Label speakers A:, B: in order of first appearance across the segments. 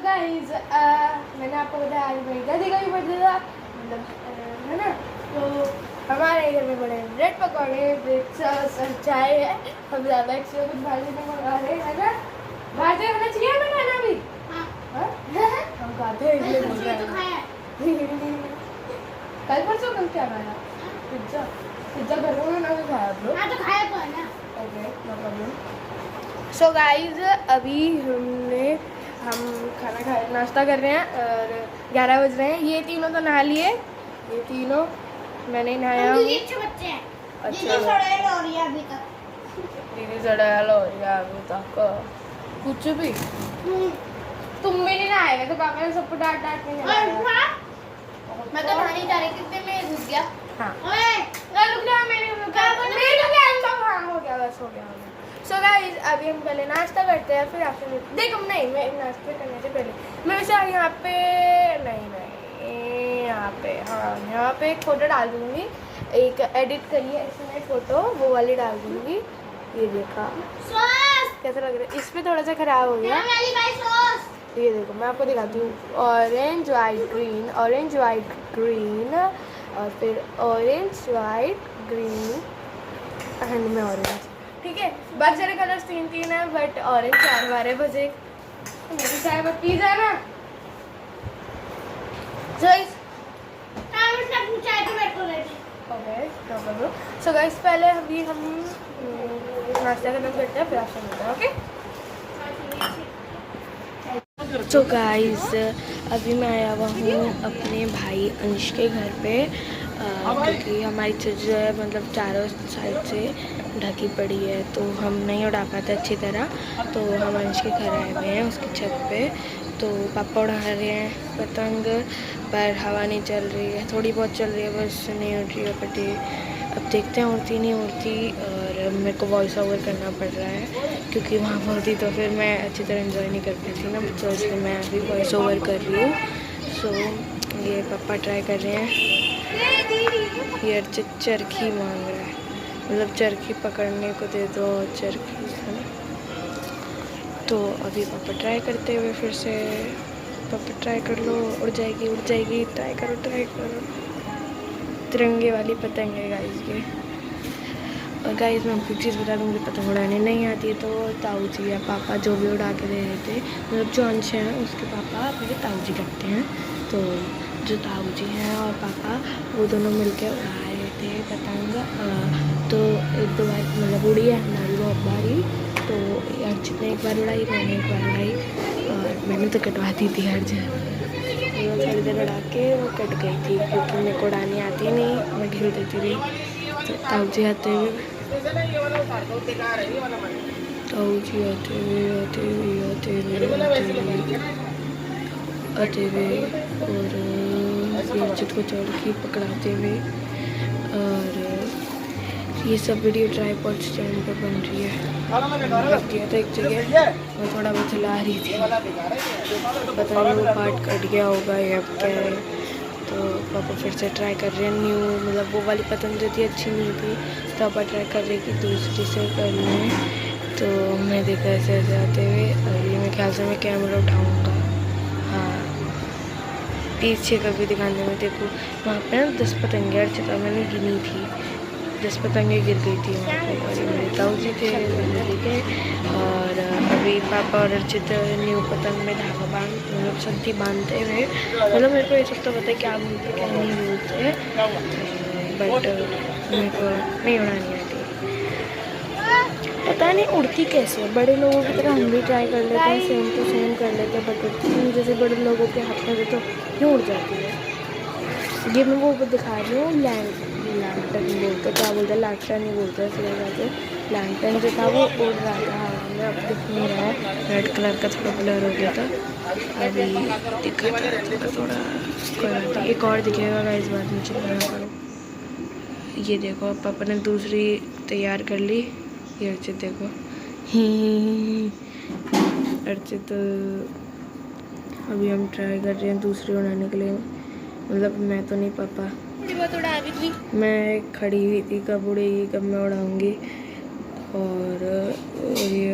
A: Guys मैंने आपको बताया आज मेरी दादी का भी बर्थडे था, मतलब है ना। तो हमारे घर में बड़े ब्रेड पकौड़े, ब्रेड सॉस और चाय है। हम ज़्यादा एक्स्ट्रा कुछ बाहर नहीं मंगा रहे हैं ना। बाहर से होना चाहिए हमें खाना भी। हाँ हम खाते हैं इसलिए बोल रहे हैं। कल परसों कल क्या खाया? पिज्ज़ा। पिज्ज़ा घर में ना भी खाया आप लोग? हाँ तो खाया तो है ना। Okay no problem. So guys अभी हम खाना खा नाश्ता कर रहे हैं और 11 बज रहे हैं। ये तीनों तो नहा लिए, ये तीनों मैंने नहाया हूँ।
B: बच्चे हैं।
A: अच्छा
B: सड़ेल हो रही है अभी तक।
A: दीदी सड़ेल हो रही है अभी तक कुछ भी। तुम भी नहीं नहाएगा तो पापा ने सबको डांट डांट नहीं नहाया।
B: मैं तो नहाने जा रही थी मैं घुस गया।
A: हाँ
B: रुक जा मेरे
A: हो गया बस हो गया। सो गाइस अभी हम पहले नाश्ता करते हैं फिर आफ्टरनून देखो नहीं मैं नाश्ता करने से पहले मैं वैसे यहाँ पे नहीं यहाँ पे हाँ यहाँ पे एक फ़ोटो डाल दूँगी, एक एडिट करिए इसमें फ़ोटो वो वाली डाल दूँगी। ये देखा कैसा लग रहा है? इस पर थोड़ा सा ख़राब हो गया। ये देखो मैं आपको दिखाती हूँ, ऑरेंज वाइट ग्रीन और फिर ऑरेंज वाइट ग्रीन एंड में ऑरेंज। ठीक है बहुत सारे कलर्स तीन है बट ऑरेंज 4 बार है बस एक मेरी चाय बस पी जाए ना। सो गाइस पहले अभी हम नाश्ता करना करते हैं फिर आपसे मिलते हैं। ओके सो गाइस अभी मैं आया हुआ हूँ अपने भाई अंश के घर पे क्योंकि हमारी छत जो है मतलब चारों साइड से ढकी पड़ी है तो हम नहीं उड़ा पाते अच्छी तरह। तो हम अंश के घर आए हुए हैं उसकी छत पे। तो पापा उड़ा रहे हैं पतंग पर हवा नहीं चल रही है, थोड़ी बहुत चल रही है बस नहीं उड़ रही है पटी। अब देखते हैं उड़ती नहीं उड़ती और मेरे को वॉइस ओवर करना पड़ रहा है क्योंकि वहाँ होती तो फिर मैं अच्छी तरह एंजॉय नहीं कर पाती ना, तो इसलिए मैं अभी वॉइस ओवर कर रही हूँ। सो ये पापा ट्राई कर रहे हैं। ये अर्चित चरखी मांग रहा है, मतलब चरखी पकड़ने को दे दो चरखी है। तो अभी पापा ट्राई करते हुए फिर से पापा ट्राई कर लो, उड़ जाएगी ट्राई करो। तिरंगे वाली पतंग है गाइस ये। और गाइस मैं आपको चीज़ बता दूँ, मुझे पतंग उड़ाने नहीं आती है तो ताऊ जी या पापा जो भी उड़ा के दे रहे थे, मतलब जो अंश हैं उसके पापा मेरे ताऊ जी लगते हैं। तो जो ताऊ जी हैं और पापा वो दोनों मिलकर उड़ा रहे थे पतंग। तो 1-2 बार मतलब उड़ी है हमारी बहुत बारी। तो अर्चित ने एक बार उड़ाई, मैंने एक बार उड़ाई और मैंने तो कटवा दी थी हर जगह। थोड़ी देर उड़ा के वो कट गई थी क्योंकि मेरे को उड़ानी आती नहीं, मैं घिर देती रही। तो ताऊ जी आते हुए और अर्चित को चरखी पकड़ाते हुए। और ये सब वीडियो ट्राइपॉड स्टैंड पर बन रही है। रख दिया था एक जगह और थोड़ा बहुत चला रही थी, पता नहीं वो पार्ट कट गया होगा या क्या है। तो पापा फिर से ट्राई कर रहे हैं न्यू, मतलब वो वाली पतंग जो थी अच्छी नहीं थी तो पापा ट्राई कर रहे कि दूसरी से कर लें। तो मैं देखा ऐसे आते हुए और ये मेरे ख्याल से मैं कैमरा उठाऊँगा। हाँ पीछे का भी दिखाने में देखो वहाँ पे ना 10 पतंगे अर्चित मैंने गिनी थी, 10 पतंगे गिर गई थी वहाँ पे और मेरे ताऊ जी थे देखे। और अभी पापा और अर्चित न्यू पतंग में धागा मतलब संथी बांधते हुए, मतलब मेरे को ये सब तो पता है क्या बोलते क्या नहीं बोलते बट मेरे को नहीं उड़ानी आती, पता नहीं उड़ती कैसे है। बड़े लोगों की तरह हम भी ट्राई कर लेते हैं, सेम टू सेम कर लेते हैं बट उड़ती नहीं जैसे बड़े लोगों के हाथ में तो क्यों उड़ जाती है। ये मैं वो दिखा रही हूँ लैंटर्न बोलते क्या बोलते हैं, लैंटर्न नहीं बोलते इसलिए जाते। लैंटर्न जो था वो उड़ रहा था हवा में, अब दिख नहीं रहा है, रेड कलर का थोड़ा ब्लर हो गया था अभी दिखा था थोड़ा। एक और दिखेगा गाइस बाद में चिल्लाना करो। ये देखो पापा ने दूसरी तैयार कर ली, ये अर्चित देखो अर्चित। अभी हम ट्राई कर रहे हैं दूसरी उड़ाने के लिए, मतलब मैं तो नहीं पापा
B: बहुत उड़ा रही थी,
A: मैं खड़ी हुई थी कब उड़ेगी कब मैं उड़ाऊँगी। और ये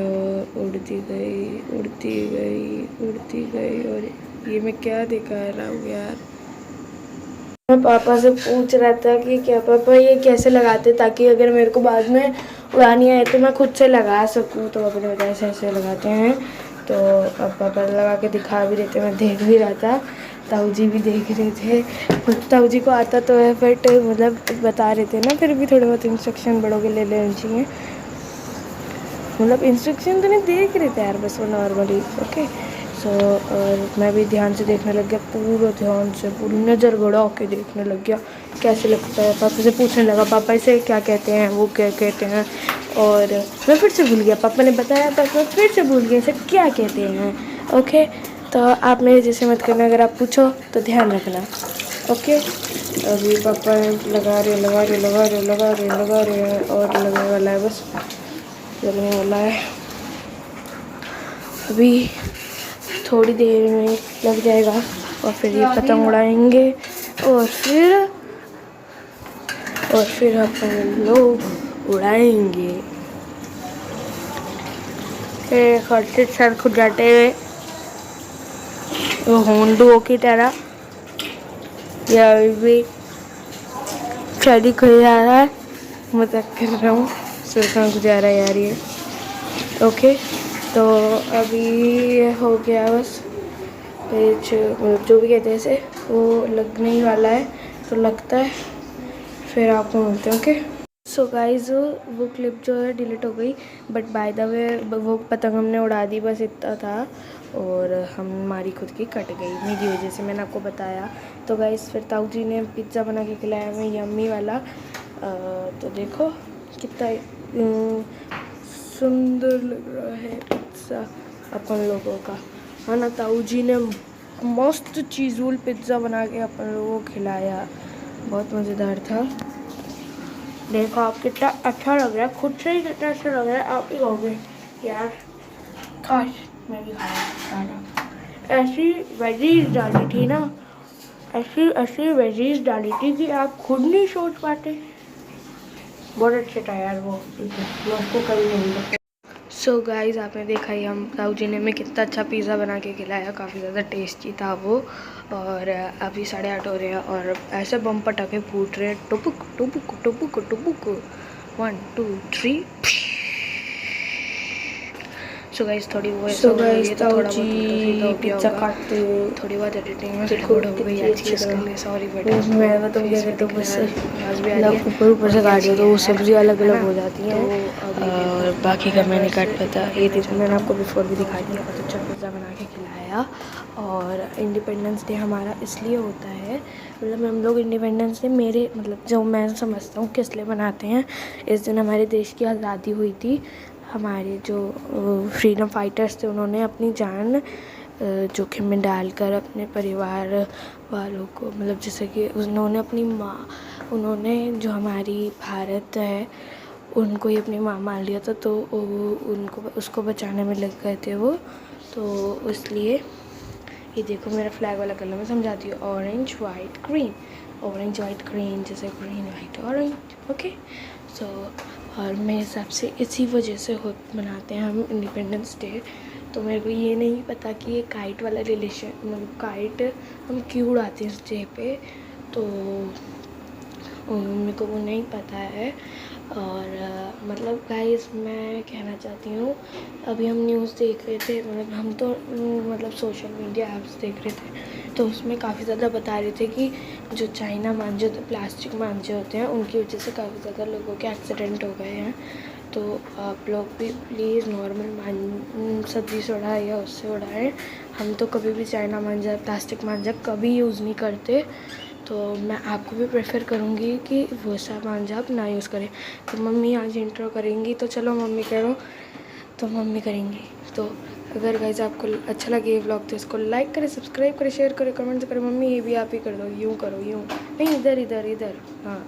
A: उड़ उड़ती गई उड़ती गई उड़ती गई। और ये मैं क्या दिखा रहा हूँ यार। मैं पापा से पूछ रहा था कि क्या पापा ये कैसे लगाते, ताकि अगर मेरे को बाद में उड़ानी आए तो मैं खुद से लगा सकूँ। तो पापा ने बताया ऐसे लगाते हैं। तो अब पापा लगा के दिखा भी रहे थे, मैं देख भी रहा था, ताऊ जी भी देख रहे थे। ताऊ जी को आता तो है बट मतलब बता रहे थे ना, फिर भी थोड़े बहुत इंस्ट्रक्शन बड़ों के ले लेने चाहिए। मतलब इंस्ट्रक्शन तो नहीं देख रहे थे यार, बस वो नॉर्मली। ओके सो और मैं भी ध्यान से देखने लग गया, पूरा ध्यान से पूरी नज़र गड़ा के देखने लग गया कैसे लगता है। पापा से पूछने लगा पापा इसे क्या कहते हैं, वो क्या कहते हैं। और मैं फिर से भूल गया, पापा ने बताया बस मैं फिर से भूल गया इसे क्या कहते हैं। ओके तो आप मेरे जैसे मत करना, अगर आप पूछो तो ध्यान रखना। ओके अभी पापा लगा रहे हैं और लगने वाला है, बस लगने वाला है। अभी थोड़ी देर में लग जाएगा और फिर ये पतंग उड़ाएंगे और फिर अपन लोग उड़ाएंगे। फिर खर्चे सर खुद जाते हुए होंडुओं की तरह। या भी शादी खुल जा रहा है, मजाक कर रहा हूँ, सुरखा गुजारा यार ये। ओके तो अभी हो गया बस पेज, जो भी कहते हैं इसे, वो लगने ही वाला है तो लगता है, फिर आपको मिलते हैं। ओके सो गाइज वो क्लिप जो है डिलीट हो गई, बट बाय द वे वो पतंग हमने उड़ा दी, बस इतना था। और हमारी खुद की कट गई मेरी वजह से, मैंने आपको बताया। तो गाइज फिर ताऊ जी ने पिज़्ज़ा बना के खिलाया हमें, यम्मी वाला। तो देखो कितना सुंदर लग रहा है पिज़्ज़ा अपन लोगों का, है ना। ताऊ जी ने मस्त चीज़ुल पिज़्ज़ा बना के अपन लोगों को खिलाया, बहुत मज़ेदार था। देखो आप कितना अच्छा लग रहा है, खुद से ही कितना अच्छा लग रहा है, आप ही कहोगे यार काश मैं भी खाना। ऐसी वेजीज डाली थी ना, ऐसी वेजीज डाली थी कि आप खुद नहीं सोच पाते। बहुत अच्छे था यार वो, मैं उसको कभी नहीं देखा। सो गाइज आपने देखा ही, हम ताऊ जी ने हमें कितना अच्छा पिज़्ज़ा बना के खिलाया, काफ़ी ज़्यादा टेस्टी था वो। और अभी 8:30 हो रहे हैं और ऐसे बम पटाखे फूट रहे हैं, टुपुक टुपुक टुपुक टुपुक, 1 2 3। सो गाइस थोड़ी वो ताऊ जी पिज़्ज़ा काटते हुए थोड़ी बहुत एडिटिंग में गड़बड़ हो गई है, इसके लिए सॉरी। बट मैं तो क्या कहता हूँ, बस ऊपर से काट दिया तो वो सब्ज़ी अलग अलग हो जाती हैं, और बाकी का मैं नहीं काट पाता। ये देखो मैंने आपको बिफोर भी दिखा दिया, बहुत अच्छा पिज़्ज़ा बना के खिलाया। और इंडिपेंडेंस डे हमारा इसलिए होता है, मतलब हम लोग इंडिपेंडेंस डे मेरे मतलब जो मैं समझता हूँ किस लिए मनाते हैं, इस दिन हमारे देश की आज़ादी हुई थी। हमारे जो फ्रीडम फाइटर्स थे उन्होंने अपनी जान जोखिम में डालकर अपने परिवार वालों को, मतलब जैसे कि उन्होंने अपनी माँ, उन्होंने जो हमारी भारत है उनको ही अपनी माँ मान लिया था, तो उनको उसको बचाने में लग गए थे वो। तो इसलिए ये देखो मेरा फ्लैग वाला कलर मैं समझाती हूँ, orange white green, orange white green, जैसे green white orange. Okay so और मेरे हिसाब से इसी वजह से मनाते हैं हम इंडिपेंडेंस डे। तो मेरे को ये नहीं पता कि ये काइट वाला रिलेशन, मतलब काइट हम क्यों उड़ाते हैं इस डे पे, तो मेरे को वो नहीं पता है। और मतलब गाइस मैं कहना चाहती हूँ, अभी हम न्यूज़ देख रहे थे, मतलब हम तो मतलब सोशल मीडिया ऐप्स देख रहे थे, तो उसमें काफ़ी ज़्यादा बता रहे थे कि जो चाइना मांझे, प्लास्टिक मांझे होते हैं, उनकी वजह से काफ़ी ज़्यादा लोगों के एक्सीडेंट हो गए हैं। तो आप लोग भी प्लीज़ नॉर्मल सब्ज़ी से उड़ाएं या उससे उड़ाएं। हम तो कभी भी चाइना मांझा, प्लास्टिक मांझा कभी यूज़ नहीं करते, तो मैं आपको भी प्रेफर करूँगी कि वो सब मांझा आप ना यूज़ करें। तो मम्मी आज इंट्रो करेंगी, तो चलो मम्मी करो, तो मम्मी करेंगी। तो अगर गाइस आपको अच्छा लगे ये व्लॉग तो इसको लाइक करें, सब्सक्राइब करें, शेयर करें, कमेंट करें। मम्मी ये भी आप ही कर दो, यूँ करो, यूँ नहीं, इधर इधर इधर, हाँ।